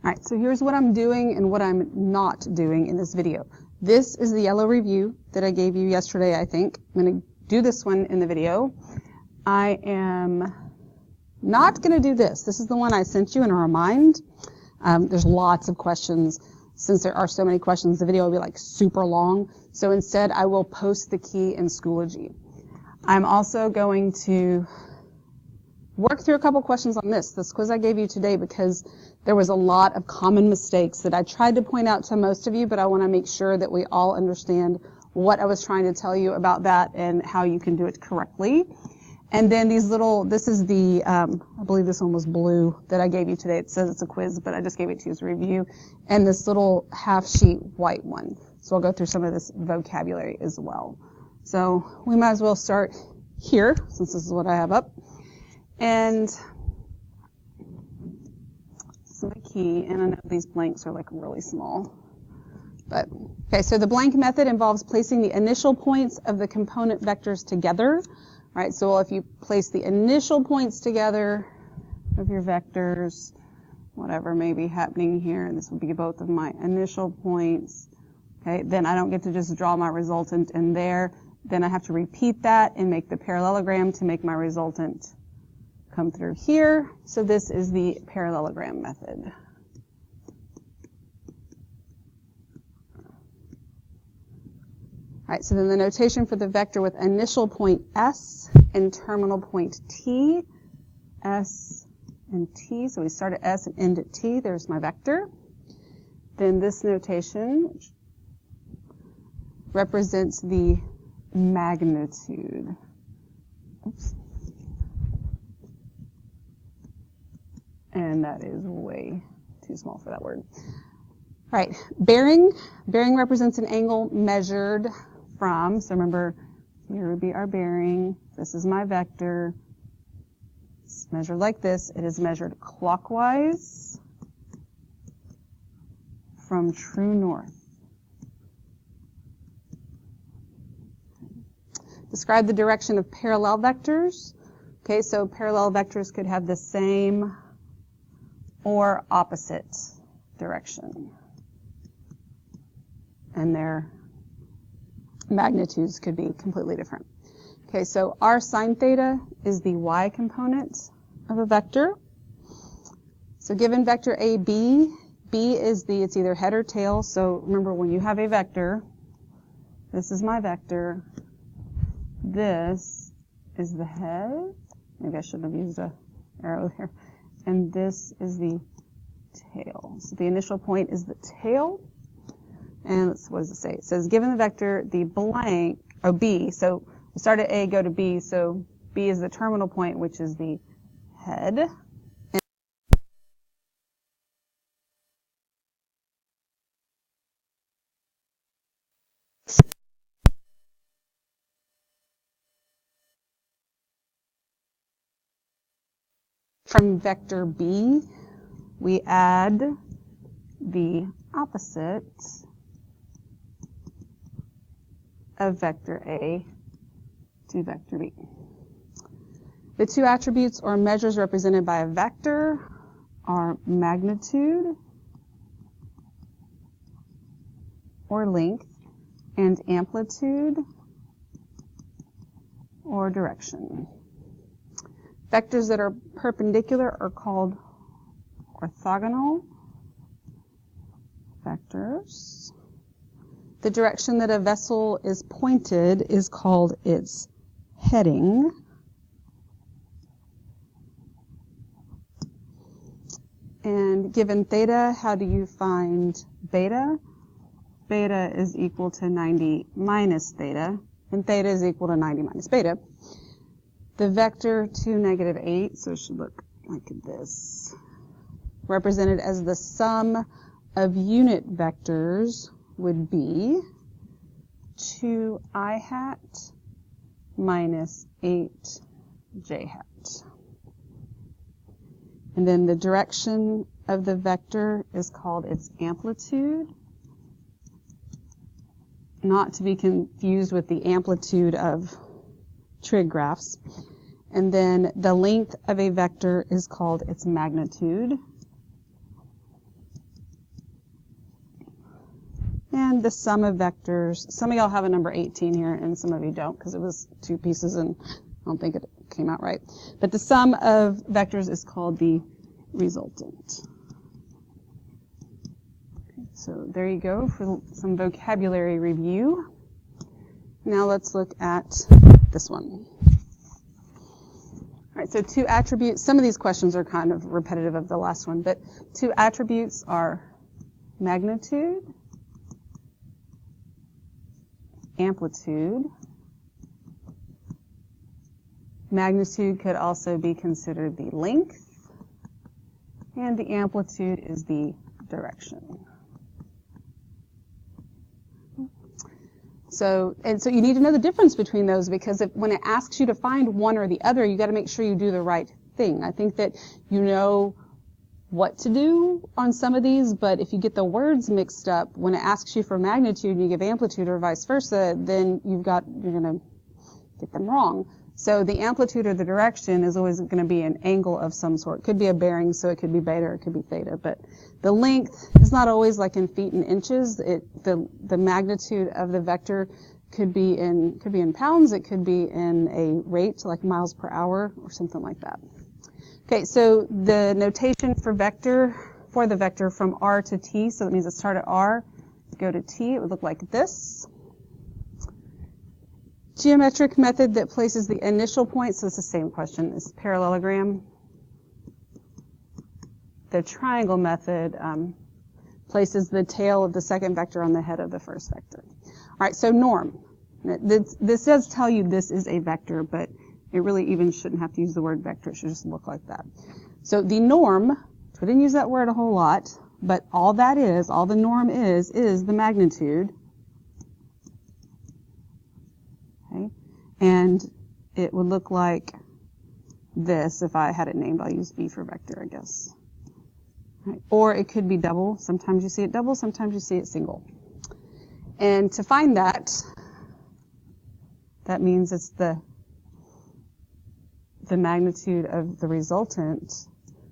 Alright, so here's what I'm doing and what I'm not doing in this video. This is the yellow review that I gave you yesterday, I think. I'm going to do this one in the video. I am not going to do this. This is the one I sent you in a remind. There's lots of questions. Since there are so many questions, the video will be like super long. So instead, I will post the key in Schoology. I'm also going to work through a couple questions on this quiz I gave you today, because there was a lot of common mistakes that I tried to point out to most of you, but I want to make sure that we all understand what I was trying to tell you about that and how you can do it correctly. And then these little, this is the, I believe this one was blue that I gave you today. It says it's a quiz, but I just gave it to you as a review. And this little half sheet white one. So I'll go through some of this vocabulary as well. So we might as well start here, since this is what I have up. And this is my key, and I know these blanks are like really small. But, okay, so the blank method involves placing the initial points of the component vectors together. Right, so if you place the initial points together of your vectors, whatever may be happening here, and this would be both of my initial points, okay, then I don't get to just draw my resultant in there. Then I have to repeat that and make the parallelogram to make my resultant come through here. So this is the parallelogram method. All right, so then the notation for the vector with initial point S and terminal point T, S and T. So we start at S and end at T. There's my vector. Then this notation represents the magnitude. Oops. And that is way too small for that word. All right, bearing. Bearing represents an angle measured from, so remember, here would be our bearing. This is my vector. It's measured like this. It is measured clockwise from true north. Describe the direction of parallel vectors. Okay, so parallel vectors could have the same or opposite direction. And their magnitudes could be completely different. Okay, so our sine theta is the y component of a vector. So given vector AB, B is it's either head or tail. So remember, when you have a vector, this is my vector, this is the head. Maybe I shouldn't have used an arrow there. And this is the tail. So the initial point is the tail. And what does it say? It says, given the vector, the blank, B, so we start at A, go to B, so B is the terminal point, which is the head. And from vector B, we add the opposite of vector A to vector B. The two attributes or measures represented by a vector are magnitude or length and amplitude or direction. Vectors that are perpendicular are called orthogonal vectors. The direction that a vessel is pointed is called its heading. And given theta, how do you find beta? Beta is equal to 90 minus theta, and theta is equal to 90 minus beta. The vector 2, negative 8, so it should look like this, represented as the sum of unit vectors would be 2i hat minus 8j hat. And then the direction of the vector is called its amplitude, not to be confused with the amplitude of trig graphs. And then the length of a vector is called its magnitude. and the sum of vectors. Some of y'all have a number 18 here, and some of you don't, because it was 2 pieces, and I don't think it came out right. But the sum of vectors is called the resultant. Okay, so there you go for some vocabulary review. Now let's look at this one. All right, so 2 attributes. Some of these questions are kind of repetitive of the last one, but 2 attributes are magnitude, amplitude. Magnitude could also be considered the length, and the amplitude is the direction. So you need to know the difference between those, because when it asks you to find one or the other, you got to make sure you do the right thing. I think that you know what to do on some of these, but if you get the words mixed up, when it asks you for magnitude and you give amplitude or vice versa, then you're going to get them wrong. So the amplitude or the direction is always going to be an angle of some sort. It could be a bearing, so it could be beta or it could be theta, but the length is not always like in feet and inches. The magnitude of the vector could be in pounds, it could be in a rate like miles per hour or something like that. Okay, so the notation for the vector from R to T, so that means it start at R, go to T, it would look like this. Geometric method that places the initial point, so it's the same question, is parallelogram. The triangle method places the tail of the second vector on the head of the first vector. All right, so norm. This does tell you this is a vector, but it really even shouldn't have to use the word vector. It should just look like that. So the norm, we didn't use that word a whole lot, but all the norm is the magnitude. Okay, and it would look like this. If I had it named, I'll use V for vector, I guess. Right. Or it could be double. Sometimes you see it double, sometimes you see it single. And to find that means it's the magnitude of the resultant.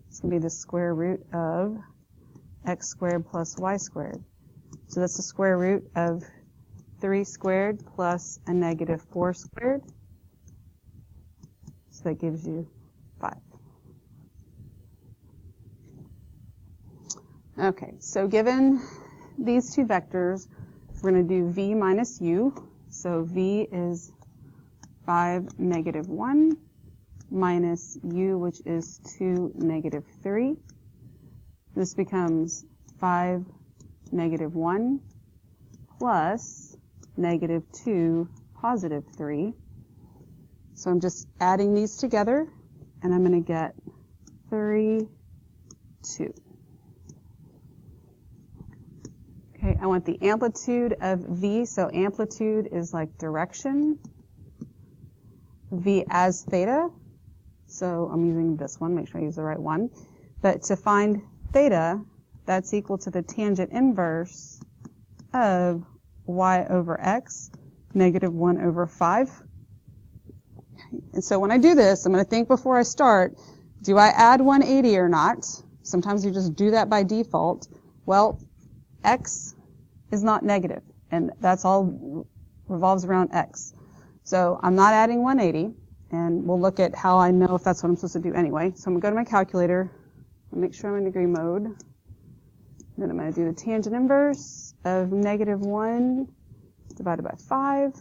It's going to be the square root of x squared plus y squared. So that's the square root of 3 squared plus a negative 4 squared. So that gives you 5. Okay, so given these 2 vectors, we're going to do v minus u. So v is 5, negative 1, minus u, which is 2, negative 3. This becomes 5, negative 1, plus negative 2, positive 3. So I'm just adding these together, and I'm going to get 3, 2. Okay, I want the amplitude of v, so amplitude is like direction. V as theta, so I'm using this one, make sure I use the right one. But to find theta, that's equal to the tangent inverse of y over x, negative 1 over 5. And so when I do this, I'm going to think before I start, do I add 180 or not? Sometimes you just do that by default. Well, x is not negative, and that's all revolves around x. So I'm not adding 180, and we'll look at how I know if that's what I'm supposed to do anyway. So I'm going to go to my calculator, and make sure I'm in degree mode. Then I'm going to do the tangent inverse of negative 1 divided by 5,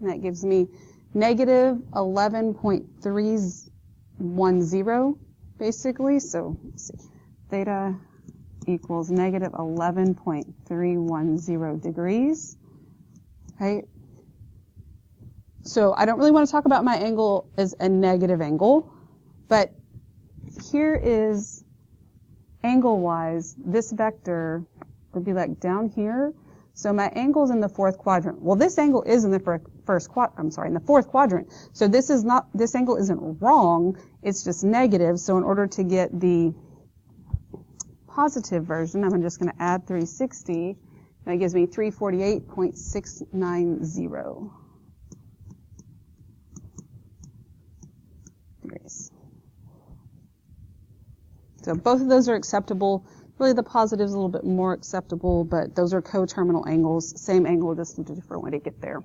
and that gives me negative 11.310, basically. So let's see, theta equals negative 11.310 degrees. Okay. So I don't really want to talk about my angle as a negative angle, but here is angle-wise, this vector would be like down here. So my angle's in the 4th quadrant. Well, this angle is in the in the 4th quadrant. So this angle isn't wrong, it's just negative. So in order to get the positive version, I'm just going to add 360, and that gives me 348.690 degrees. So both of those are acceptable. Really, the positive is a little bit more acceptable, but those are coterminal angles. Same angle, just a different way to get there. All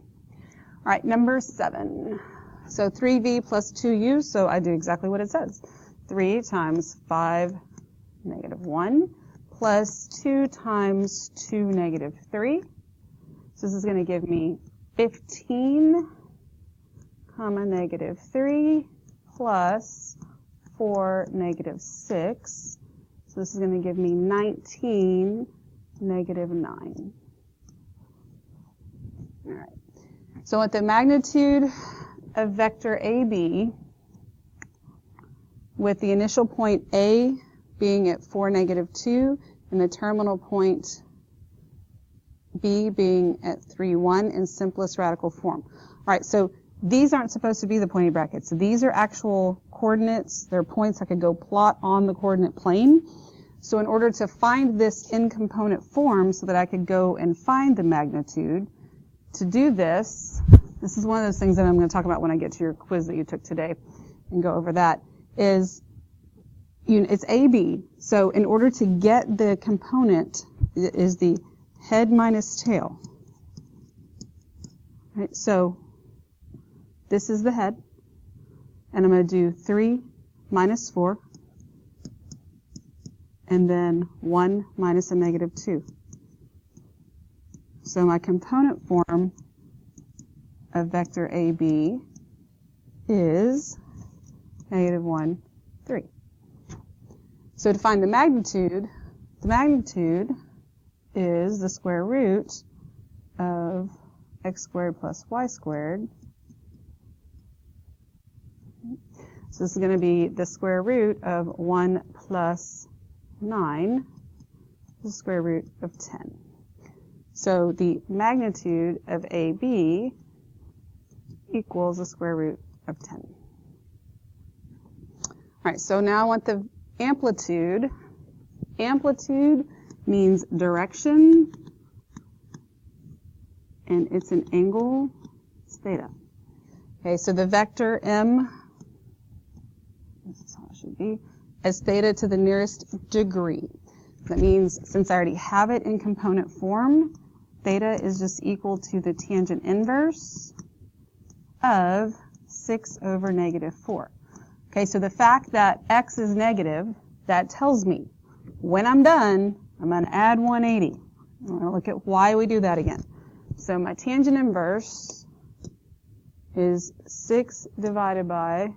right, number 7. So 3v plus 2u, so I do exactly what it says. 3 times 5 negative 1 plus 2 times 2 negative 3. So this is going to give me 15 comma negative 3 plus 4 negative 6. So this is going to give me 19 negative 9. All right. So at the magnitude of vector AB, with the initial point A being at 4 negative 2 and the terminal point B being at 3 1 in simplest radical form. All right, so these aren't supposed to be the pointy brackets. So these are actual coordinates. They're points I could go plot on the coordinate plane. So in order to find this in component form so that I could go and find the magnitude, to do this, this is one of those things that I'm going to talk about when I get to your quiz that you took today and go over that, is it's AB. So in order to get the component, it is the head minus tail. Right, so this is the head, and I'm going to do 3 minus 4, and then 1 minus a negative 2. So my component form of vector AB is negative 1, 3. So to find the magnitude is the square root of x squared plus y squared. So this is going to be the square root of 1 plus 9, the square root of 10. So the magnitude of AB equals the square root of 10. All right, so now I want the amplitude. Amplitude means direction, and it's an angle, it's theta. Okay, so the vector M, this is how it should be, as theta to the nearest degree. That means since I already have it in component form, theta is just equal to the tangent inverse of 6 over negative 4. Okay, so the fact that x is negative, that tells me when I'm done, I'm going to add 180. I'm going to look at why we do that again. So my tangent inverse is 6 divided by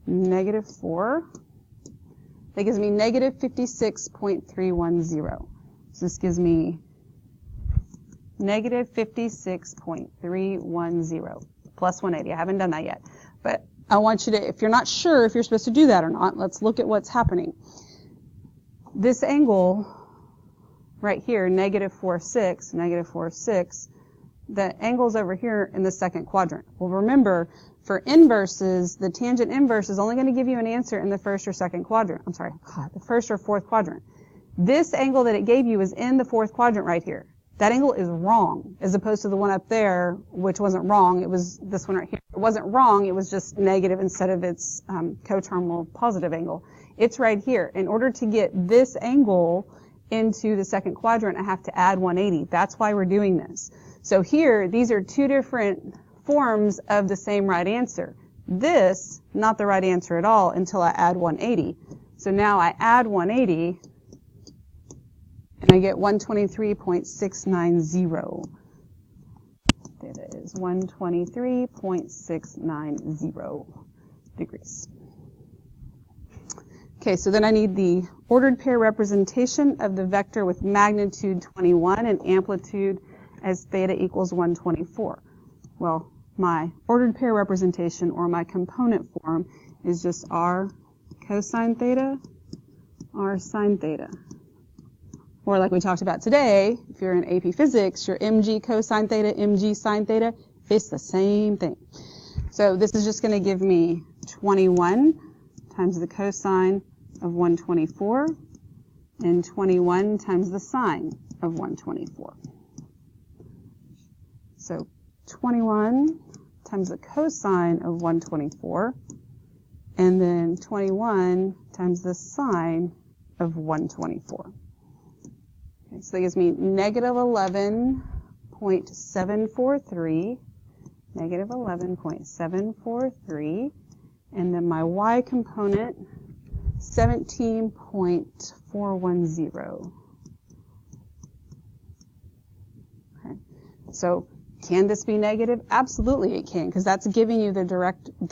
negative 4. That gives me negative 56.310. So this gives me negative 56.310 plus 180. I haven't done that yet. But I want you to, if you're not sure if you're supposed to do that or not, let's look at what's happening. This angle right here, negative 4, 6, the angle's over here in the second quadrant. Well, remember, for inverses, the tangent inverse is only going to give you an answer in the first or second quadrant. I'm sorry, the first or fourth quadrant. This angle that it gave you is in the fourth quadrant right here. That angle is wrong, as opposed to the one up there, which wasn't wrong. It was this one right here. It wasn't wrong. It was just negative instead of its coterminal positive angle. It's right here. In order to get this angle into the second quadrant, I have to add 180. That's why we're doing this. So here, these are two different forms of the same right answer. This, not the right answer at all until I add 180. So now I add 180, and I get 123.690. That is 123.690 degrees. Okay, so then I need the ordered pair representation of the vector with magnitude 21 and amplitude as theta equals 124. Well, my ordered pair representation, or my component form, is just r cosine theta, r sine theta. Or like we talked about today, if you're in AP Physics, your mg cosine theta, mg sine theta, it's the same thing. So this is just going to give me 21 times the cosine of 124 and 21 times the sine of 124. So 21 times the cosine of 124 and then 21 times the sine of 124. Okay, so that gives me negative 11.743, negative 11.743, and then my y component, 17.410. Okay. So can this be negative? Absolutely it can, because that's giving you the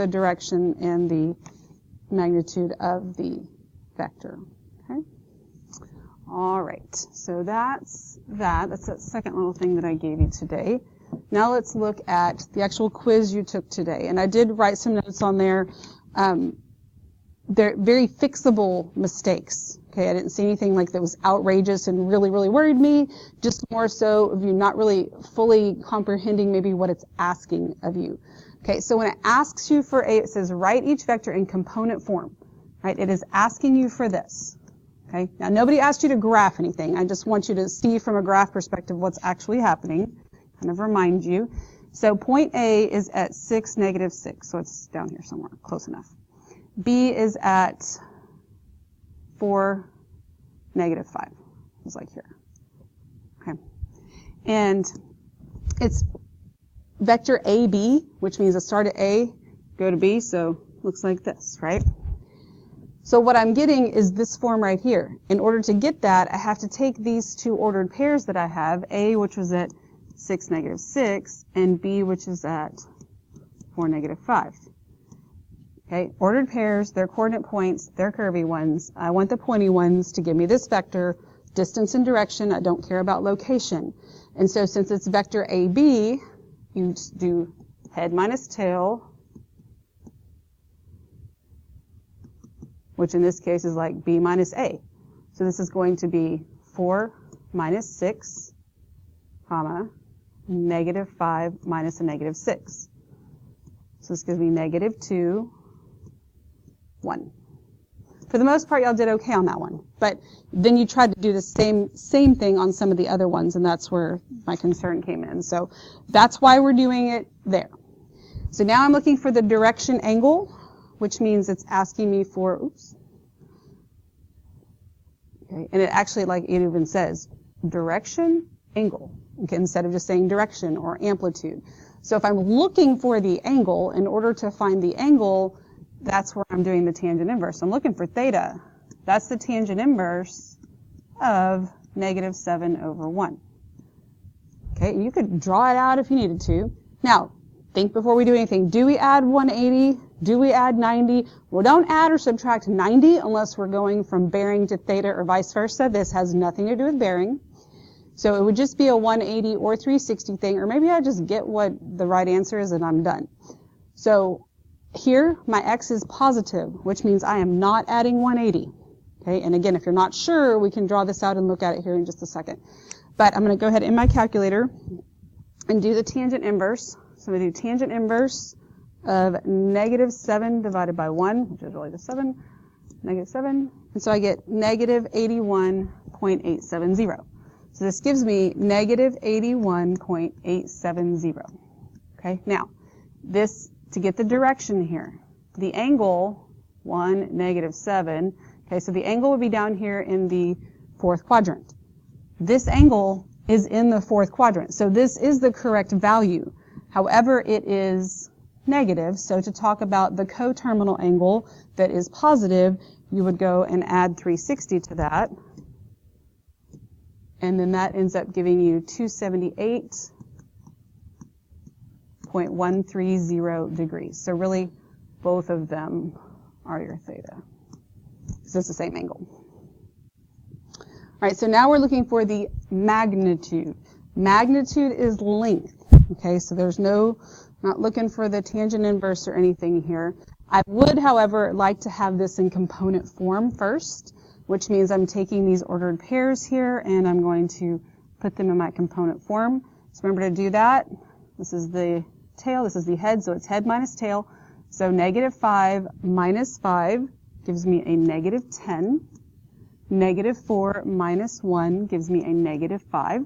direction and the magnitude of the vector. Okay. All right. So that's that. That's that second little thing that I gave you today. Now let's look at the actual quiz you took today. And I did write some notes on there. They're very fixable mistakes. Okay, I didn't see anything like that was outrageous and really, really worried me. Just more so of you not really fully comprehending maybe what it's asking of you. Okay, so when it asks you for it says write each vector in component form. Right, it is asking you for this. Okay, now nobody asked you to graph anything. I just want you to see from a graph perspective what's actually happening. Kind of remind you. So point A is at 6, negative 6. So it's down here somewhere, close enough. B is at 4, negative 5. It's like here. Okay. And it's vector AB, which means I start at A, go to B, so looks like this, right? So what I'm getting is this form right here. In order to get that, I have to take these two ordered pairs that I have, A, which was at 6, negative 6, and B, which is at 4, negative 5. Okay, ordered pairs, they're coordinate points, they're curvy ones. I want the pointy ones to give me this vector, distance and direction. I don't care about location. And so since it's vector AB, you just do head minus tail, which in this case is like B minus A. So this is going to be 4 minus 6, comma, negative 5 minus a negative 6. So this gives me negative 2, 1. For the most part, y'all did okay on that one. But then you tried to do the same thing on some of the other ones, and that's where my concern came in. So that's why we're doing it there. So now I'm looking for the direction angle, which means it's asking me for, oops. Okay, and it actually, like it even says, direction angle, okay, instead of just saying direction or amplitude. So if I'm looking for the angle, in order to find the angle, that's where I'm doing the tangent inverse. I'm looking for theta. That's the tangent inverse of negative 7 over 1. Okay, you could draw it out if you needed to. Now, think before we do anything. Do we add 180? Do we add 90? Well, don't add or subtract 90 unless we're going from bearing to theta or vice versa. This has nothing to do with bearing. So it would just be a 180 or 360 thing, or maybe I just get what the right answer is and I'm done. So here, my x is positive, which means I am not adding 180. Okay, and again, if you're not sure, we can draw this out and look at it here in just a second. But I'm going to go ahead in my calculator and do the tangent inverse. So I'm going to do tangent inverse of negative 7 divided by 1, which is really the 7, negative 7. And so I get negative 81.870. So this gives me negative 81.870. Okay, now, this, to get the direction here, the angle, 1, negative 7, okay, so the angle would be down here in the fourth quadrant. This angle is in the fourth quadrant, so this is the correct value. However, it is negative, so to talk about the coterminal angle that is positive, you would go and add 360 to that, and then that ends up giving you 278.130 degrees. So really, both of them are your theta. So it's the same angle. All right, so now we're looking for the magnitude. Magnitude is length. Okay, so there's no, not looking for the tangent inverse or anything here. I would, however, like to have this in component form first, which means I'm taking these ordered pairs here and I'm going to put them in my component form. So remember to do that. This is the tail, this is the head, so it's head minus tail. So negative 5 minus 5 gives me a negative 10. Negative 4 minus 1 gives me a negative 5.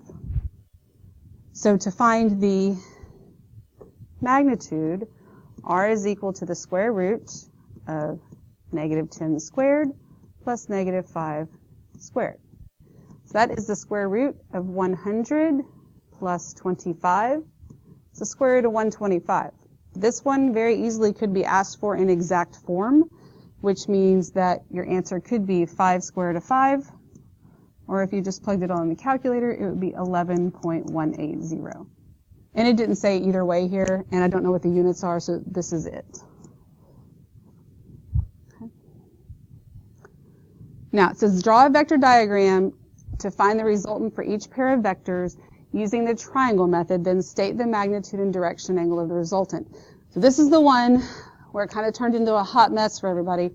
So to find the magnitude, r is equal to the square root of negative 10 squared plus negative 5 squared. So that is the square root of 100 plus 25. It's the square root of 125. This one very easily could be asked for in exact form, which means that your answer could be 5 square root of 5, or if you just plugged it all in the calculator, it would be 11.180. And it didn't say either way here, and I don't know what the units are, so this is it. Okay. Now, it says draw a vector diagram to find the resultant for each pair of vectors using the triangle method, then state the magnitude and direction angle of the resultant. So this is the one where it kind of turned into a hot mess for everybody.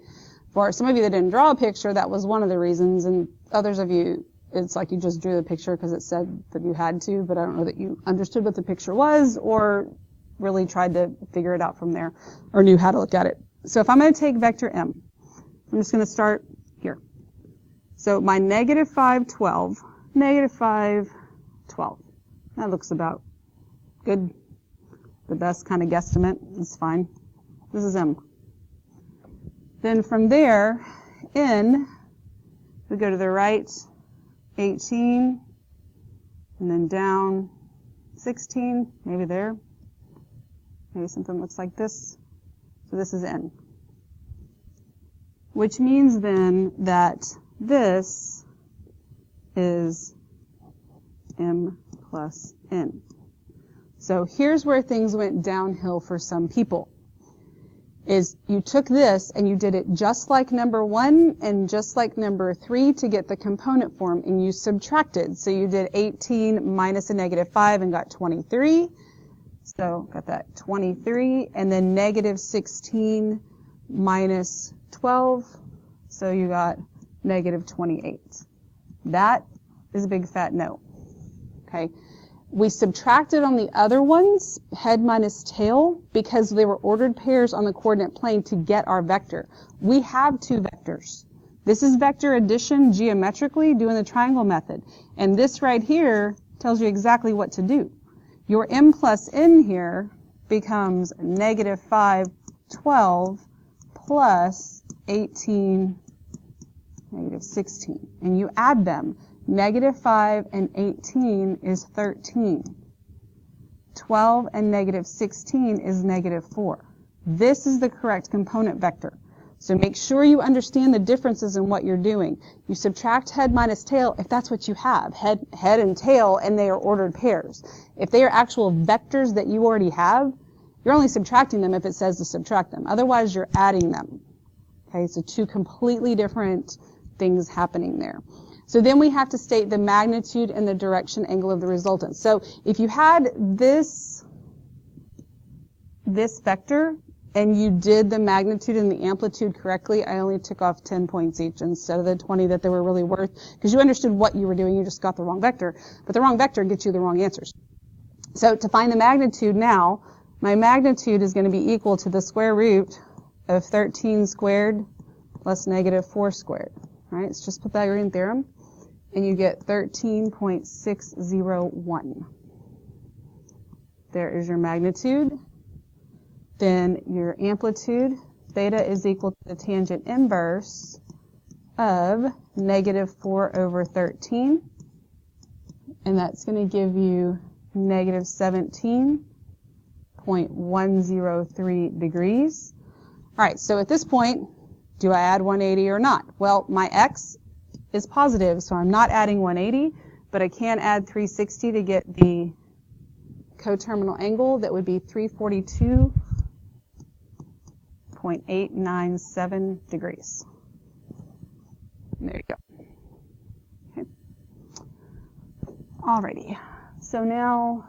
For some of you that didn't draw a picture, that was one of the reasons, and others of you, it's like you just drew the picture because it said that you had to, but I don't know that you understood what the picture was or really tried to figure it out from there or knew how to look at it. So if I'm going to take vector M, I'm just going to start here. So my negative 5, 12, negative 5, 12. That looks about good. The best kind of guesstimate is fine. This is M. Then from there, N, we go to the right, 18, and then down 16, maybe there. Maybe something looks like this. So this is N. Which means then that this is M plus N. So here's where things went downhill for some people. Is you took this and you did it just like number 1 and just like number 3 to get the component form, and you subtracted. So you did 18 minus a negative 5 and got 23. So got that 23, and then negative 16 minus 12. So you got negative 28. That is a big fat no. Okay. We subtracted on the other ones, head minus tail, because they were ordered pairs on the coordinate plane to get our vector. We have 2 vectors. This is vector addition geometrically doing the triangle method. And this right here tells you exactly what to do. Your M plus N here becomes negative 5, 12 plus 18, negative 16. And you add them. Negative 5 and 18 is 13. 12 and negative 16 is negative 4. This is the correct component vector. So make sure you understand the differences in what you're doing. You subtract head minus tail if that's what you have, head and tail, and they are ordered pairs. If they are actual vectors that you already have, you're only subtracting them if it says to subtract them. Otherwise, you're adding them. Okay, so 2 completely different things happening there. So then we have to state the magnitude and the direction angle of the resultant. So if you had this vector and you did the magnitude and the amplitude correctly, I only took off 10 points each instead of the 20 that they were really worth, because you understood what you were doing, you just got the wrong vector. But the wrong vector gets you the wrong answers. So to find the magnitude now, my magnitude is going to be equal to the square root of 13 squared plus negative 4 squared. All right, let's just put Pythagorean theorem. And you get 13.601. There is your magnitude. Then your amplitude, theta is equal to the tangent inverse of negative 4 over 13. And that's going to give you negative 17.103 degrees. All right, so at this point, do I add 180 or not? Well, my x is positive, so I'm not adding 180, but I can add 360 to get the coterminal angle. That would be 342.897 degrees. There you go. Okay. Alrighty. So now,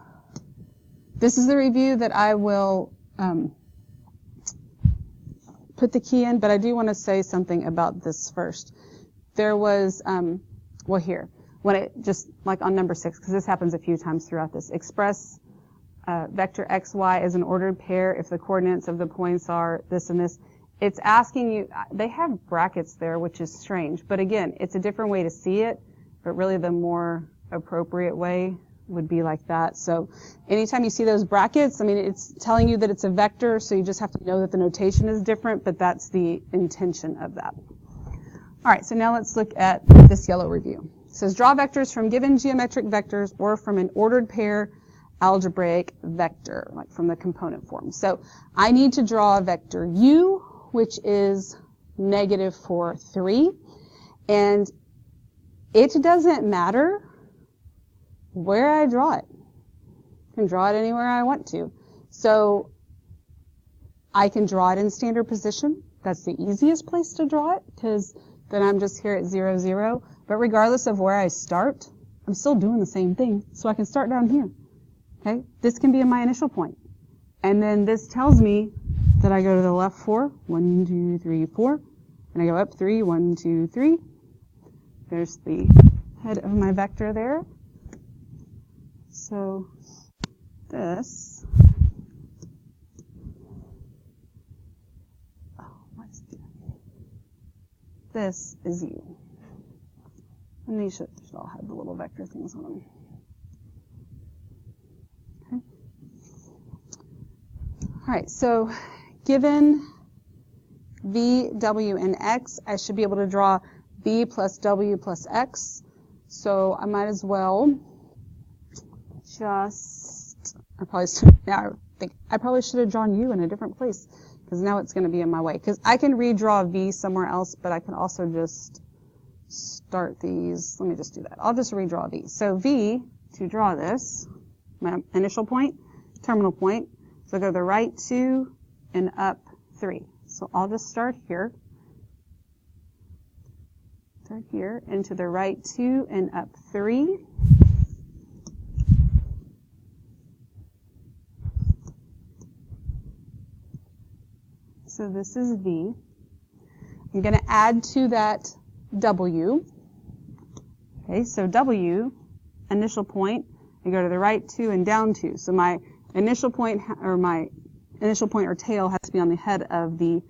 this is the review that I will put the key in, but I do want to say something about this first. There was, well here, when it just like on number 6, because this happens a few times throughout this, express vector xy as an ordered pair if the coordinates of the points are this and this. It's asking you, they have brackets there, which is strange, but again, it's a different way to see it, but really the more appropriate way would be like that. So anytime you see those brackets, I mean, it's telling you that it's a vector, so you just have to know that the notation is different, but that's the intention of that. All right, so now let's look at this yellow review. It says draw vectors from given geometric vectors or from an ordered pair algebraic vector, like from the component form. So I need to draw a vector u, which is -4, 3. And it doesn't matter where I draw it. I can draw it anywhere I want to. So I can draw it in standard position. That's the easiest place to draw it, because then I'm just here at 0, 0. But regardless of where I start, I'm still doing the same thing. So I can start down here. Okay? This can be my initial point. And then this tells me that I go to the left 4, 1, 2, 3, 4. And I go up 3, 1, 2, 3. There's the head of my vector there. So this, this is u. And these should all have the little vector things on them. Okay. All right, so given v, w, and x, I should be able to draw v plus w plus x. So I might as well just, I probably should have drawn u in a different place, because now it's going to be in my way. Because I can redraw v somewhere else, but I can also just start these. Let me just do that. I'll just redraw v. So v, to draw this, my initial point, terminal point, so I go to the right 2 and up 3. So I'll just start here. Start here, and to the right 2 and up 3. So this is v. I'm going to add to that w. Okay, so w, initial point, I go to the right 2 and down 2. So my initial point or tail has to be on the head of the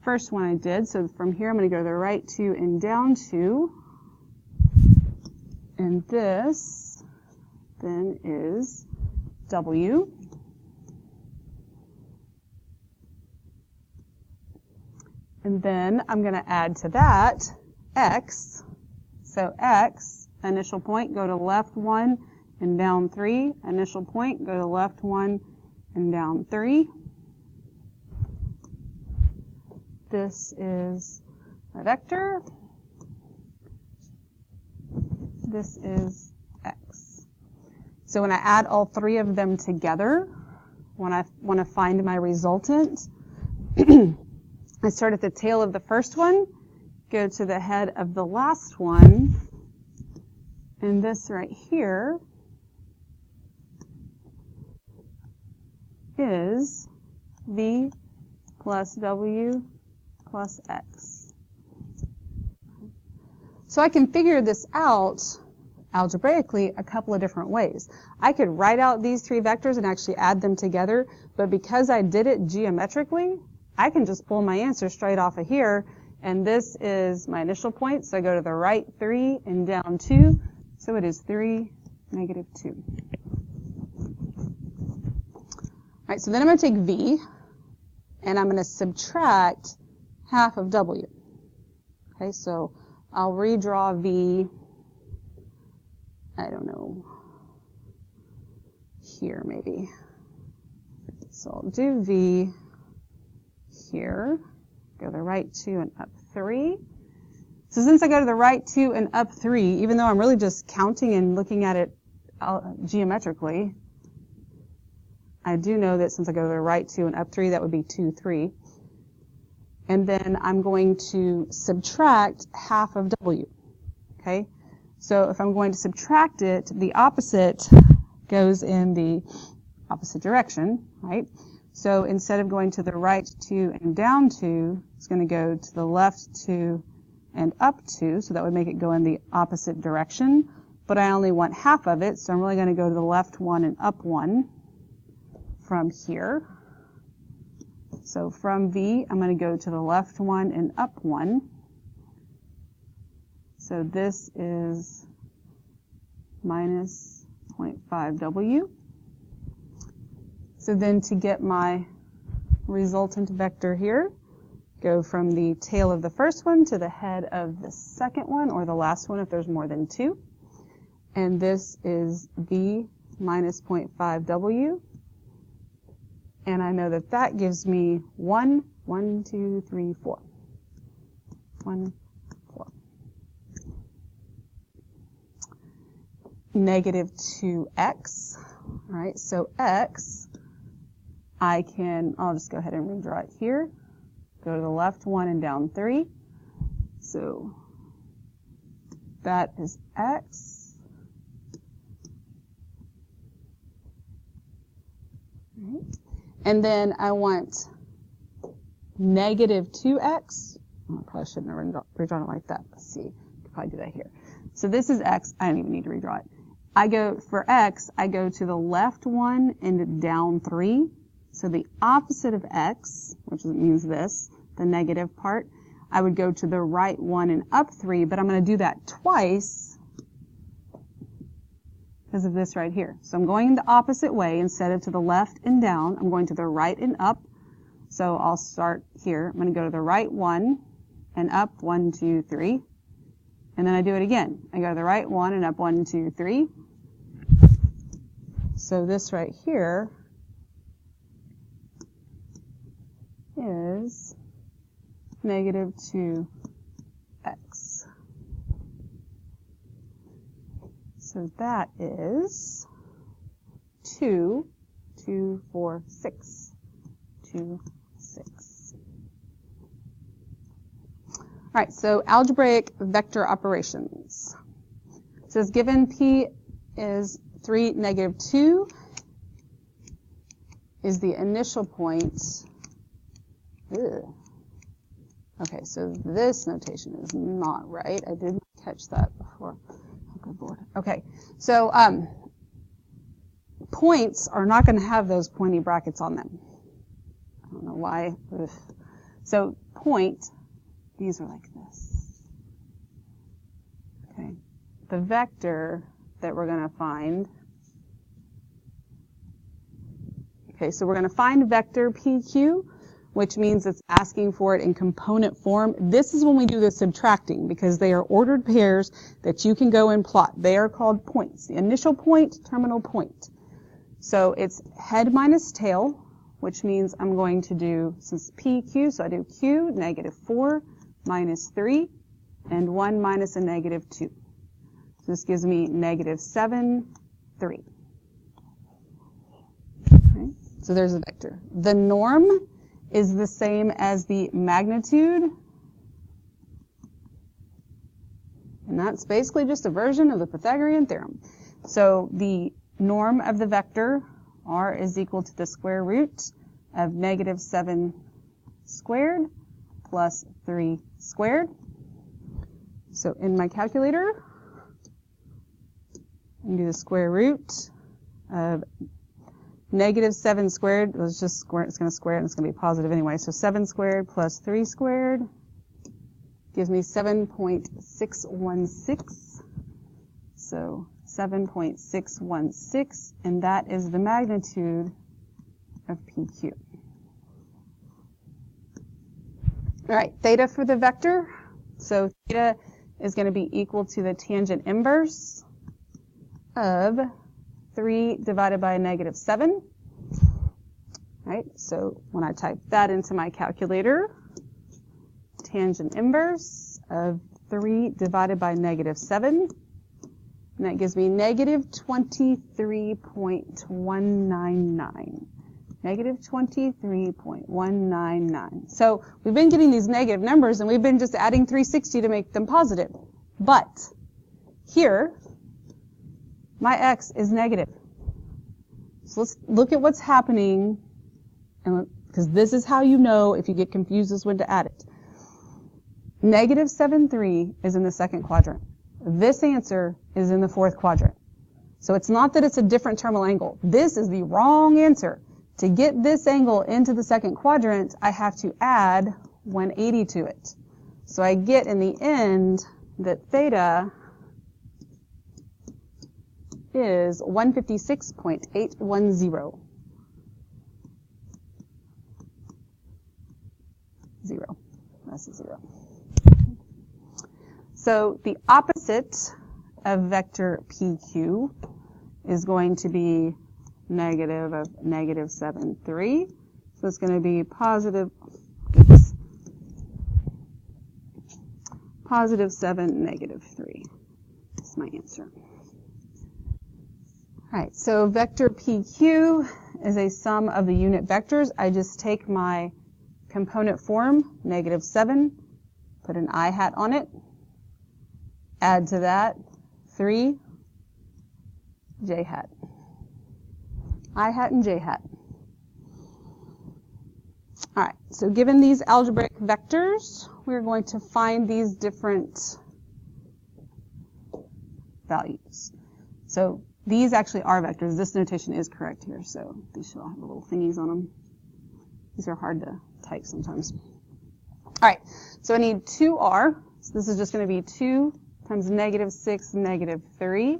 first one I did. So from here I'm going to go to the right 2 and down 2. And this then is w. And then I'm going to add to that x. So x, initial point, go to left 1 and down 3. Initial point, go to left 1 and down 3. This is a vector. This is x. So when I add all 3 of them together, when I want to find my resultant, I start at the tail of the first one, go to the head of the last one, and this right here is v plus w plus x. So I can figure this out algebraically a couple of different ways. I could write out these 3 vectors and actually add them together, but because I did it geometrically, I can just pull my answer straight off of here, and this is my initial point, so I go to the right 3 and down 2, so it is 3, -2. All right, so then I'm going to take v, and I'm going to subtract half of w. Okay, so I'll redraw v, I don't know, here maybe. So I'll do v here, go to the right 2 and up 3. So since I go to the right 2 and up 3, even though I'm really just counting and looking at it geometrically, I do know that since I go to the right 2 and up 3, that would be 2, 3. And then I'm going to subtract half of w. Okay? So if I'm going to subtract it, the opposite goes in the opposite direction, right? So instead of going to the right 2 and down 2, it's going to go to the left 2 and up 2, so that would make it go in the opposite direction. But I only want half of it, so I'm really going to go to the left 1 and up 1 from here. So from v, I'm going to go to the left 1 and up 1. So this is minus 0.5w. So then to get my resultant vector here, go from the tail of the first one to the head of the second one, or the last one if there's more than two. And this is V minus 0.5W. And I know that that gives me 1, 2, 3, 4. 1, 4. Negative 2x. All right, so x, I'll just go ahead and redraw it here. Go to the left 1 and down 3. So that is x. All right. And then I want negative 2x. Oh, I probably shouldn't have redrawn it like that. Let's see. I could probably do that here. So this is x. I don't even need to redraw it. For x, I go to the left 1 and down 3. So the opposite of x, which means this, the negative part, I would go to the right 1 and up 3, but I'm going to do that twice because of this right here. So I'm going the opposite way. Instead of to the left and down, I'm going to the right and up. So I'll start here. I'm going to go to the right 1 and up 1, 2, 3. And then I do it again. I go to the right 1 and up 1, 2, 3. So this right here is negative 2x. So that is 2, 2, 4, 6. 2, 6. All right, so algebraic vector operations. It says given P is 3, negative 2 is the initial point. Ugh. Okay, so this notation is not right. I didn't catch that before. Oh, good Lord. Okay, so points are not going to have those pointy brackets on them. I don't know why. Ugh. So point, these are like this. Okay, the vector that we're going to find. Okay, so we're going to find vector PQ, which means it's asking for it in component form. This is when we do the subtracting, because they are ordered pairs that you can go and plot. They are called points. The initial point, terminal point. So it's head minus tail, which means I'm going to do, since PQ, so I do Q, negative 4 minus 3, and 1 minus a negative 2. So this gives me negative 7, 3. Okay, so there's a vector. The norm is the same as the magnitude, and that's basically just a version of the Pythagorean theorem. So the norm of the vector r is equal to the square root of negative 7 squared plus 3 squared. So in my calculator, I can do the square root of negative 7 squared. Let's just square it. It's going to square it, and it's going to be positive anyway. So 7 squared plus 3 squared gives me 7.616. So 7.616, and that is the magnitude of PQ. All right, theta for the vector. So theta is going to be equal to the tangent inverse of 3 divided by negative 7. Right, so when I type that into my calculator, tangent inverse of 3 divided by negative 7, and that gives me negative 23.199. Negative 23.199. So we've been getting these negative numbers, and we've been just adding 360 to make them positive. But here, my x is negative. So let's look at what's happening, because this is how you know if you get confused as when to add it. Negative 7.3 is in the second quadrant. This answer is in the fourth quadrant. So it's not that it's a different terminal angle. This is the wrong answer. To get this angle into the second quadrant, I have to add 180 to it. So I get in the end that theta is 156.810. 0. So the opposite of vector PQ is going to be negative of negative 7, 3. So it's going to be positive 7, negative 3. That's my answer. All right, so vector PQ is a sum of the unit vectors. I just take my component form, negative 7, put an I hat on it, add to that 3, j hat. I hat and j hat. All right, so given these algebraic vectors, we're going to find these different values. So these actually are vectors. This notation is correct here, so these should all have little thingies on them. These are hard to type sometimes. All right, so I need 2r. So this is just going to be 2 times negative 6, negative 3.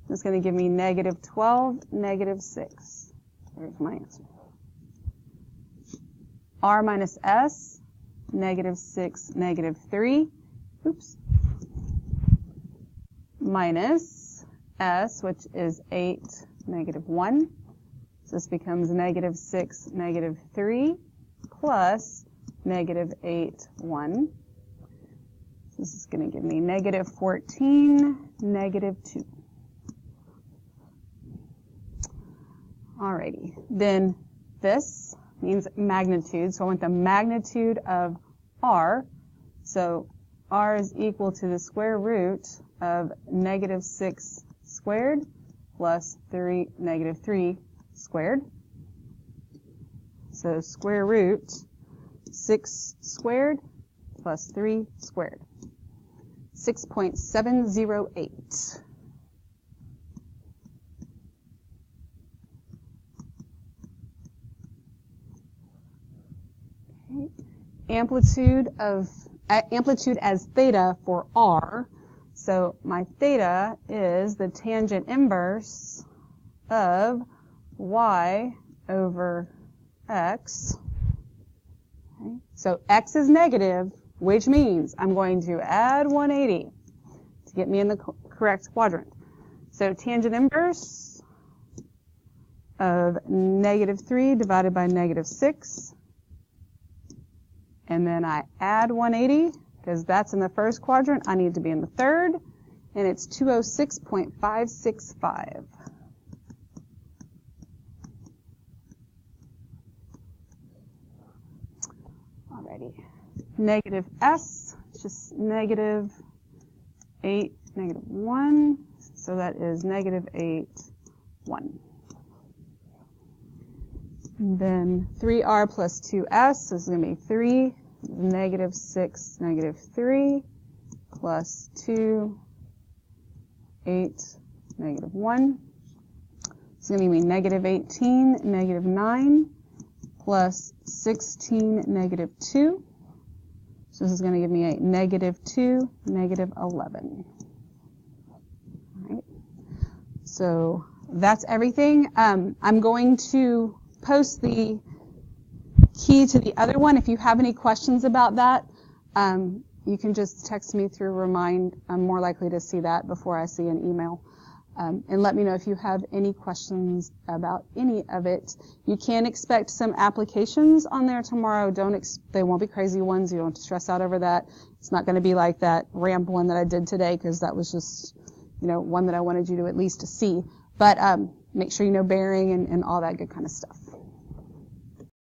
That's going to give me negative 12, negative 6. There's my answer. R minus S, negative 6, negative 3. Oops. Minus S, which is 8, negative 1. So this becomes negative 6, negative 3, plus negative 8, 1. So this is going to give me negative 14, negative 2. Alrighty, then this means magnitude. So I want the magnitude of R. So R is equal to the square root of negative 6 squared plus negative 3 squared. So square root 6 squared plus 3 squared. 6.708. Amplitude as theta for R. So my theta is the tangent inverse of y over x. Okay. So x is negative, which means I'm going to add 180 to get me in the correct quadrant. So tangent inverse of negative 3 divided by negative 6. And then I add 180, because that's in the first quadrant. I need to be in the third, and it's 206.565. Alrighty. Negative S, just negative 8, negative 1. So that is negative 8, 1. And then 3r plus 2s, this is going to be 3, negative 6, negative 3, plus 2, 8, negative 1. It's going to give me negative 18, negative 9, plus 16, negative 2. So this is going to give me a negative 2, negative 11. All right. So that's everything. I'm going to post the key to the other one. If you have any questions about that, you can just text me through Remind. I'm more likely to see that before I see an email. And let me know if you have any questions about any of it. You can expect some applications on there tomorrow. They won't be crazy ones. You don't stress out over that. It's not going to be like that ramp one that I did today, because that was just, one that I wanted you to at least to see. But make sure you know bearing and all that good kind of stuff.